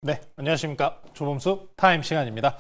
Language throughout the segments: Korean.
네, 안녕하십니까. 조범수 타임 시간입니다.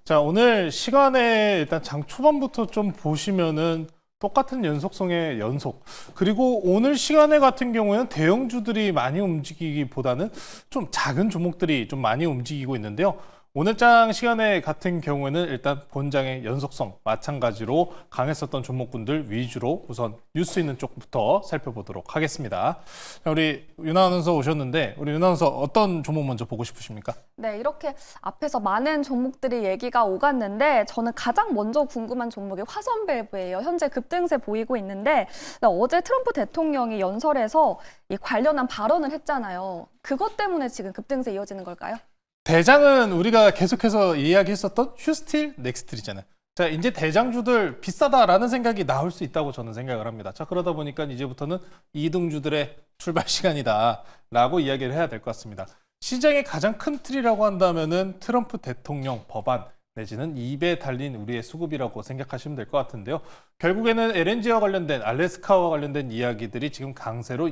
자, 오늘 시간에 일단 장 초반부터 좀 보시면은 똑같은 연속성의 연속. 그리고 오늘 시간에 같은 경우에는 대형주들이 많이 움직이기보다는 좀 작은 종목들이 좀 많이 움직이고 있는데요. 오늘 장 시간에 같은 경우에는 일단 본장의 연속성 마찬가지로 강했었던 종목군들 위주로 우선 뉴스 있는 쪽부터 살펴보도록 하겠습니다. 자, 우리 윤아 아나운서 오셨는데 우리 윤아 아나운서 어떤 종목 먼저 보고 싶으십니까? 네, 이렇게 앞에서 많은 종목들이 얘기가 오갔는데 저는 가장 먼저 궁금한 종목이 화성밸브예요. 현재 급등세 보이고 있는데 어제 트럼프 대통령이 연설에서 이 관련한 발언을 했잖아요. 그것 때문에 지금 급등세 이어지는 걸까요? 대장은 우리가 계속해서 이야기했었던 휴스틸, 넥스틸이잖아요. 자, 이제 대장주들 비싸다라는 생각이 나올 수 있다고 저는 생각을 합니다. 자, 그러다 보니까 이제부터는 이등주들의 출발 시간이다라고 이야기를 해야 될 것 같습니다. 시장의 가장 큰 틀이라고 한다면은 트럼프 대통령 법안 내지는 입에 달린 우리의 수급이라고 생각하시면 될 것 같은데요. 결국에는 LNG와 관련된 알래스카와 관련된 이야기들이 지금 강세로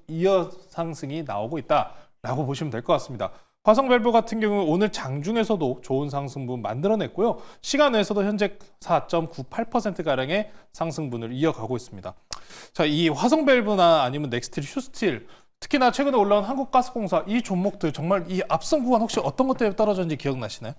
이어 상승이 나오고 있다라고 보시면 될 것 같습니다. 화성밸브 같은 경우 오늘 장중에서도 좋은 상승분 만들어냈고요. 시간 외에서도 현재 4.98%가량의 상승분을 이어가고 있습니다. 자, 이 화성밸브나 아니면 넥스틸, 휴스틸, 특히나 최근에 올라온 한국가스공사 이 종목들 정말 이 앞선 구간 혹시 어떤 것 때문에 떨어졌는지 기억나시나요?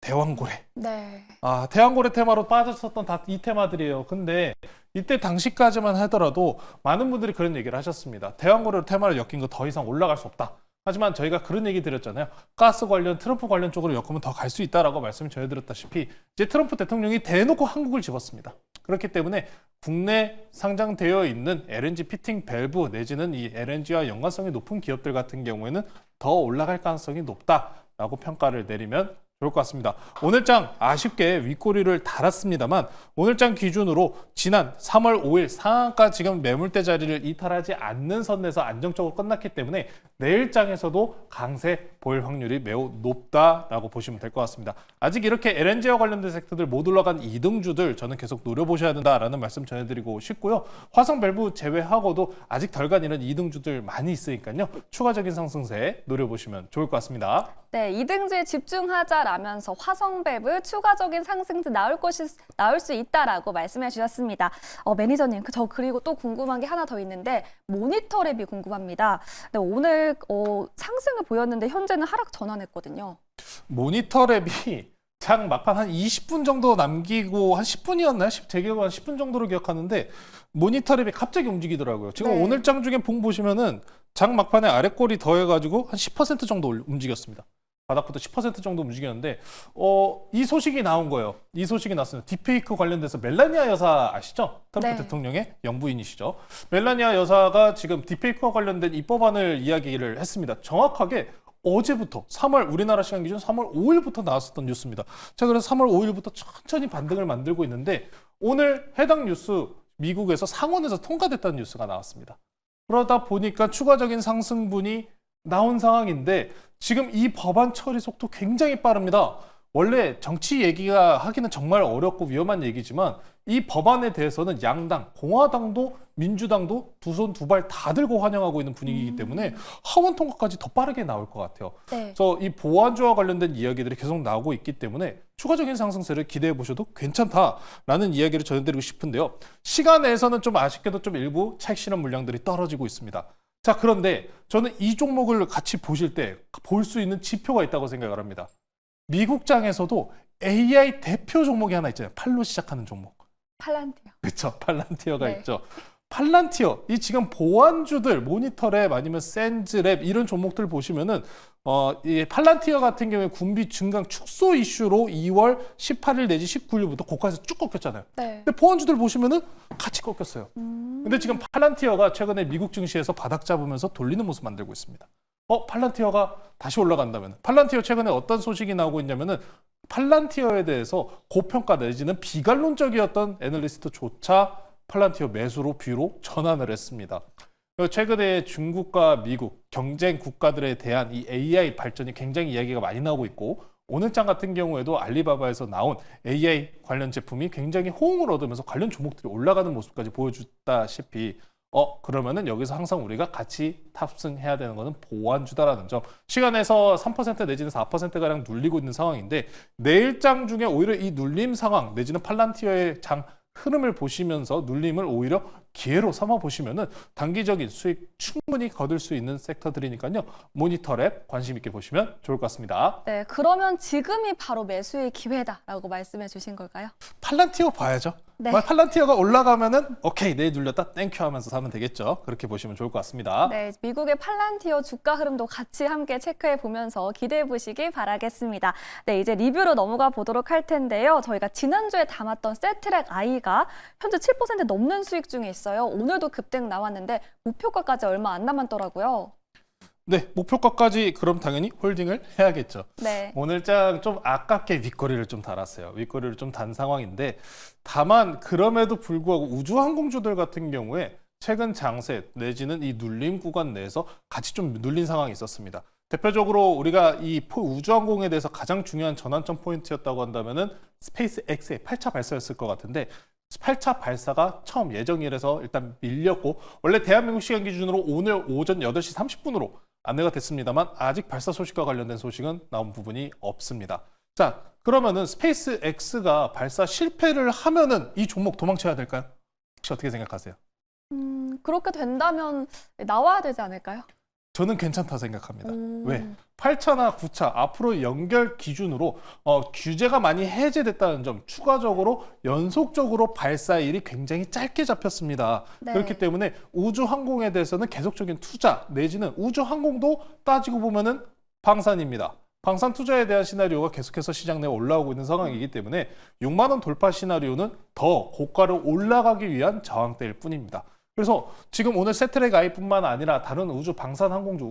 대왕고래. 네. 아, 대왕고래 테마로 빠졌었던 다 이 테마들이에요. 근데 이때 당시까지만 하더라도 많은 분들이 그런 얘기를 하셨습니다. 대왕고래 테마를 엮인 거 더 이상 올라갈 수 없다. 하지만 저희가 그런 얘기 드렸잖아요. 가스 관련, 트럼프 관련 쪽으로 엮으면 더 갈 수 있다라고 말씀을 전해드렸다시피 이제 트럼프 대통령이 대놓고 한국을 집었습니다. 그렇기 때문에 국내 상장되어 있는 LNG 피팅 밸브 내지는 이 LNG와 연관성이 높은 기업들 같은 경우에는 더 올라갈 가능성이 높다라고 평가를 내리면 좋을 것 같습니다. 오늘 장 아쉽게 윗꼬리를 달았습니다만 오늘 장 기준으로 지난 3월 5일 상한가 지금 매물대 자리를 이탈하지 않는 선에서 안정적으로 끝났기 때문에 내일 장에서도 강세 보일 확률이 매우 높다라고 보시면 될 것 같습니다. 아직 이렇게 LNG와 관련된 섹터들 못 올라간 2등주들 저는 계속 노려보셔야 된다라는 말씀 전해드리고 싶고요. 화성밸브 제외하고도 아직 덜 간 이런 2등주들 많이 있으니까요. 추가적인 상승세 노려보시면 좋을 것 같습니다. 네, 이등주에 집중하자라면서 화성밸브 추가적인 상승도 나올 수 있다라고 말씀해 주셨습니다. 매니저님, 저 그리고 또 궁금한 게 하나 더 있는데 모니터랩이 궁금합니다. 네, 오늘 상승을 보였는데 현재는 하락 전환했거든요. 모니터랩이 장 막판 한 20분 정도 남기고 한 10분이었나요? 제 기억은 한 10분 정도로 기억하는데 모니터랩이 갑자기 움직이더라고요. 지금 네. 오늘 장 중에 봉 보시면은 장 막판에 아랫골이 더해가지고 한 10% 정도 움직였습니다. 바닥부터 10% 정도 움직였는데 이 소식이 나온 거예요. 이 소식이 났습니다. 딥페이크 관련돼서 멜라니아 여사 아시죠? 트럼프 네. 대통령의 영부인이시죠. 멜라니아 여사가 지금 딥페이크와 관련된 입법안을 이야기를 했습니다. 정확하게 어제부터 3월 우리나라 시간 기준 3월 5일부터 나왔었던 뉴스입니다. 자, 그래서 3월 5일부터 천천히 반등을 만들고 있는데 오늘 해당 뉴스 미국에서 상원에서 통과됐다는 뉴스가 나왔습니다. 그러다 보니까 추가적인 상승분이 나온 상황인데 지금 이 법안 처리 속도 굉장히 빠릅니다. 원래 정치 얘기가 하기는 정말 어렵고 위험한 얘기지만 이 법안에 대해서는 양당, 공화당도 민주당도 두 손 두 발 다 들고 환영하고 있는 분위기이기 때문에 하원 통과까지 더 빠르게 나올 것 같아요. 네. 그래서 이 보안주와 관련된 이야기들이 계속 나오고 있기 때문에 추가적인 상승세를 기대해 보셔도 괜찮다라는 이야기를 전해드리고 싶은데요. 시간 내에서는 좀 아쉽게도 좀 일부 차익 실현 물량들이 떨어지고 있습니다. 자, 그런데 저는 이 종목을 같이 보실 때 볼 수 있는 지표가 있다고 생각을 합니다. 미국장에서도 AI 대표 종목이 하나 있잖아요. 팔로 시작하는 종목. 팔란티어. 그렇죠. 팔란티어가 네. 있죠. 팔란티어, 이 지금 보안주들, 모니터랩 아니면 센즈랩 이런 종목들 보시면은 이 팔란티어 같은 경우에 군비 증강 축소 이슈로 2월 18일 내지 19일부터 고가에서 쭉 꺾였잖아요. 네. 근데 보안주들 보시면은 같이 꺾였어요. 근데 지금 팔란티어가 최근에 미국 증시에서 바닥 잡으면서 돌리는 모습 만들고 있습니다. 팔란티어가 다시 올라간다면 팔란티어 최근에 어떤 소식이 나오고 있냐면은 팔란티어에 대해서 고평가 내지는 비관론적이었던 애널리스트조차 팔란티어 매수로 뷰로 전환을 했습니다. 최근에 중국과 미국 경쟁 국가들에 대한 이 AI 발전이 굉장히 이야기가 많이 나오고 있고 오늘 장 같은 경우에도 알리바바에서 나온 AI 관련 제품이 굉장히 호응을 얻으면서 관련 종목들이 올라가는 모습까지 보여줬다시피 그러면은 여기서 항상 우리가 같이 탑승해야 되는 거는 보완주다라는 점. 시간에서 3% 내지는 4%가량 눌리고 있는 상황인데 내일장 중에 오히려 이 눌림 상황 내지는 팔란티어의 장 흐름을 보시면서 눌림을 오히려 기회로 삼아 보시면은 단기적인 수익 충분히 거둘 수 있는 섹터들이니까요. 모니터랩 관심 있게 보시면 좋을 것 같습니다. 네, 그러면 지금이 바로 매수의 기회다라고 말씀해 주신 걸까요? 팔란티어 봐야죠. 네. 팔란티어가 올라가면은 오케이 내일 눌렸다 땡큐 하면서 사면 되겠죠. 그렇게 보시면 좋을 것 같습니다. 네, 미국의 팔란티어 주가 흐름도 같이 함께 체크해 보면서 기대해 보시기 바라겠습니다. 네, 이제 리뷰로 넘어가 보도록 할 텐데요. 저희가 지난주에 담았던 세트랙 I가 현재 7% 넘는 수익 중에 있어요. 오늘도 급등 나왔는데 목표가까지 얼마 안 남았더라고요. 네, 목표가까지 그럼 당연히 홀딩을 해야겠죠. 네. 오늘장 좀 아깝게 윗거리를 좀 달았어요. 윗거리를 좀 단 상황인데 다만 그럼에도 불구하고 우주항공주들 같은 경우에 최근 장세 내지는 이 눌림 구간 내에서 같이 좀 눌린 상황이 있었습니다. 대표적으로 우리가 이 우주항공에 대해서 가장 중요한 전환점 포인트였다고 한다면은 스페이스 X의 8차 발사였을 것 같은데 8차 발사가 처음 예정일에서 일단 밀렸고 원래 대한민국 시간 기준으로 오늘 오전 8시 30분으로 안내가 됐습니다만 아직 발사 소식과 관련된 소식은 나온 부분이 없습니다. 자, 그러면은 스페이스 X가 발사 실패를 하면은 이 종목 도망쳐야 될까요? 혹시 어떻게 생각하세요? 그렇게 된다면 나와야 되지 않을까요? 저는 괜찮다 생각합니다. 오. 왜? 8차나 9차 앞으로 연결 기준으로 규제가 많이 해제됐다는 점 추가적으로 연속적으로 발사일이 굉장히 짧게 잡혔습니다. 네. 그렇기 때문에 우주항공에 대해서는 계속적인 투자 내지는 우주항공도 따지고 보면은 방산입니다. 방산 투자에 대한 시나리오가 계속해서 시장 내에 올라오고 있는 상황이기 때문에 6만 원 돌파 시나리오는 더 고가로 올라가기 위한 저항대일 뿐입니다. 그래서 지금 오늘 세트랙 I뿐만 아니라 다른 우주 방산 항공주,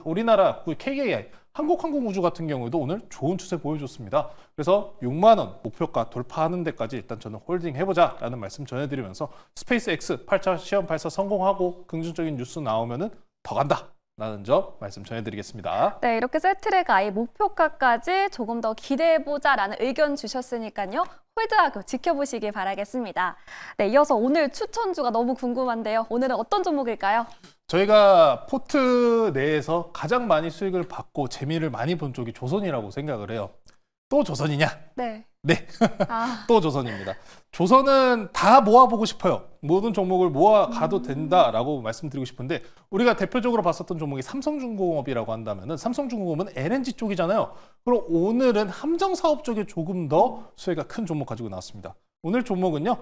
우리나라 KAI, 한국항공우주 같은 경우에도 오늘 좋은 추세 보여줬습니다. 그래서 6만 원 목표가 돌파하는 데까지 일단 저는 홀딩 해보자라는 말씀 전해드리면서 스페이스 X 8차 시험 발사 성공하고 긍정적인 뉴스 나오면은 더 간다. 라는 점 말씀 전해드리겠습니다. 네, 이렇게 세트랙 I 목표가까지 조금 더 기대해보자라는 의견 주셨으니까요. 홀드하고 지켜보시길 바라겠습니다. 네, 이어서 오늘 추천주가 너무 궁금한데요. 오늘은 어떤 종목일까요? 저희가 포트 내에서 가장 많이 수익을 받고 재미를 많이 본 쪽이 조선이라고 생각을 해요. 또 조선이냐? 네. 네, 아, 또 조선입니다. 조선은 다 모아보고 싶어요. 모든 종목을 모아가도 된다라고 말씀드리고 싶은데 우리가 대표적으로 봤었던 종목이 삼성중공업이라고 한다면은 삼성중공업은 LNG 쪽이잖아요. 그럼 오늘은 함정사업 쪽에 조금 더 수혜가 큰 종목 가지고 나왔습니다. 오늘 종목은요,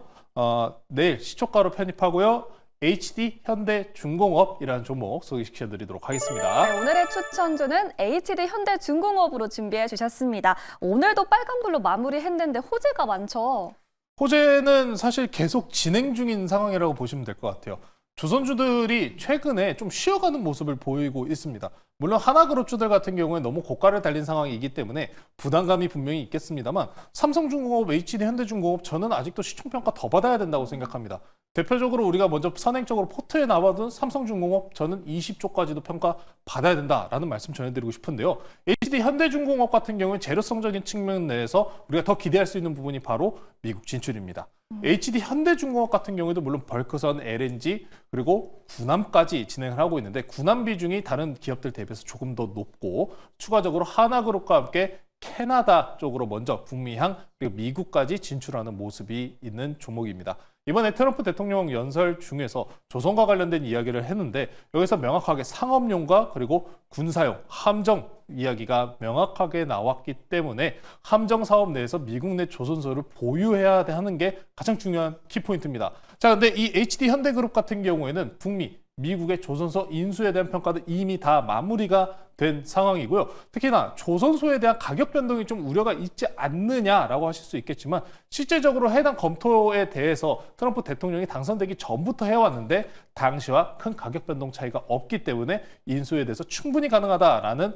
내일 시초가로 편입하고요. HD 현대중공업이라는 종목 소개시켜드리도록 하겠습니다. 네, 오늘의 추천주는 HD 현대중공업으로 준비해 주셨습니다. 오늘도 빨간불로 마무리했는데 호재가 많죠. 호재는 사실 계속 진행 중인 상황이라고 보시면 될 것 같아요. 조선주들이 최근에 좀 쉬어가는 모습을 보이고 있습니다. 물론 하나그룹주들 같은 경우에 너무 고가를 달린 상황이기 때문에 부담감이 분명히 있겠습니다만 삼성중공업, HD 현대중공업 저는 아직도 시총평가 더 받아야 된다고 생각합니다. 대표적으로 우리가 먼저 선행적으로 포트에 나와둔 삼성중공업 저는 20조까지도 평가 받아야 된다라는 말씀 전해드리고 싶은데요. HD 현대중공업 같은 경우에 재료성적인 측면 내에서 우리가 더 기대할 수 있는 부분이 바로 미국 진출입니다. HD 현대중공업 같은 경우에도 물론 벌크선, LNG 그리고 군함까지 진행을 하고 있는데 군함 비중이 다른 기업들 대비해서 조금 더 높고 추가적으로 하나그룹과 함께 캐나다 쪽으로 먼저 북미향 그리고 미국까지 진출하는 모습이 있는 종목입니다. 이번에 트럼프 대통령 연설 중에서 조선과 관련된 이야기를 했는데 여기서 명확하게 상업용과 그리고 군사용, 함정 이야기가 명확하게 나왔기 때문에 함정 사업 내에서 미국 내 조선소를 보유해야 하는 게 가장 중요한 키포인트입니다. 자, 근데 이 HD 현대그룹 같은 경우에는 북미, 미국의 조선소 인수에 대한 평가도 이미 다 마무리가 된 상황이고요. 특히나 조선소에 대한 가격 변동이 좀 우려가 있지 않느냐라고 하실 수 있겠지만 실제적으로 해당 검토에 대해서 트럼프 대통령이 당선되기 전부터 해왔는데 당시와 큰 가격 변동 차이가 없기 때문에 인수에 대해서 충분히 가능하다라는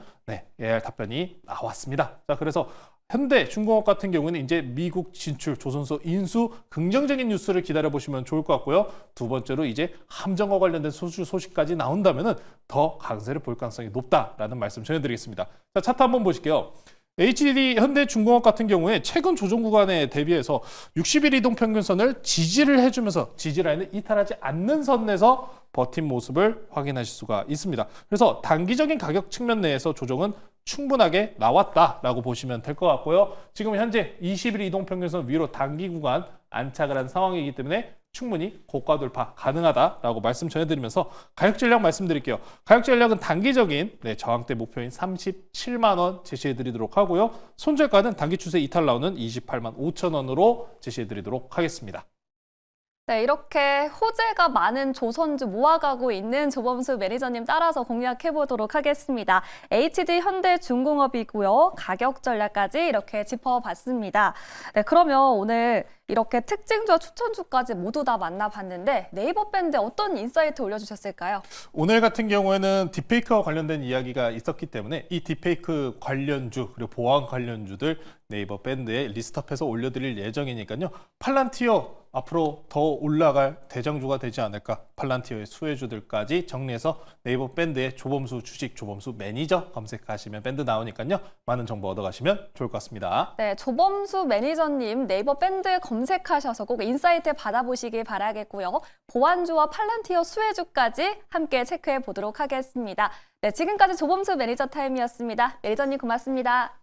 AR 답변이 나왔습니다. 자, 그래서 현대중공업 같은 경우는 이제 미국 진출, 조선소 인수 긍정적인 뉴스를 기다려보시면 좋을 것 같고요. 두 번째로 이제 함정과 관련된 소식까지 나온다면 더 강세를 볼 가능성이 높다라는 말씀 전해드리겠습니다. 자, 차트 한번 보실게요. HDD 현대중공업 같은 경우에 최근 조정 구간에 대비해서 60일 이동 평균선을 지지를 해주면서 지지라인을 이탈하지 않는 선 내에서 버틴 모습을 확인하실 수가 있습니다. 그래서 단기적인 가격 측면 내에서 조정은 충분하게 나왔다라고 보시면 될 것 같고요. 지금 현재 20일 이동 평균선 위로 단기 구간 안착을 한 상황이기 때문에 충분히 고가 돌파 가능하다라고 말씀 전해드리면서 가격 전략 말씀드릴게요. 가격 전략은 단기적인 저항대 목표인 37만 원 제시해드리도록 하고요. 손절가는 단기 추세 이탈 나오는 28만 5천 원으로 제시해드리도록 하겠습니다. 네, 이렇게 호재가 많은 조선주 모아가고 있는 조범수 매니저님 따라서 공략해 보도록 하겠습니다. HD 현대중공업이고요. 가격 전략까지 이렇게 짚어봤습니다. 네, 그러면 오늘 이렇게 특징주와 추천주까지 모두 다 만나봤는데 네이버 밴드에 어떤 인사이트 올려주셨을까요? 오늘 같은 경우에는 딥페이크와 관련된 이야기가 있었기 때문에 이 딥페이크 관련주 그리고 보안 관련주들 네이버 밴드에 리스트업해서 올려드릴 예정이니까요. 팔란티어 앞으로 더 올라갈 대장주가 되지 않을까. 팔란티어의 수혜주들까지 정리해서 네이버 밴드에 조범수 주식, 조범수 매니저 검색하시면 밴드 나오니까요. 많은 정보 얻어가시면 좋을 것 같습니다. 네, 조범수 매니저님 네이버 밴드 검색하셔서 꼭 인사이트 받아보시길 바라겠고요. 보안주와 팔란티어 수혜주까지 함께 체크해 보도록 하겠습니다. 네, 지금까지 조범수 매니저 타임이었습니다. 매니저님 고맙습니다.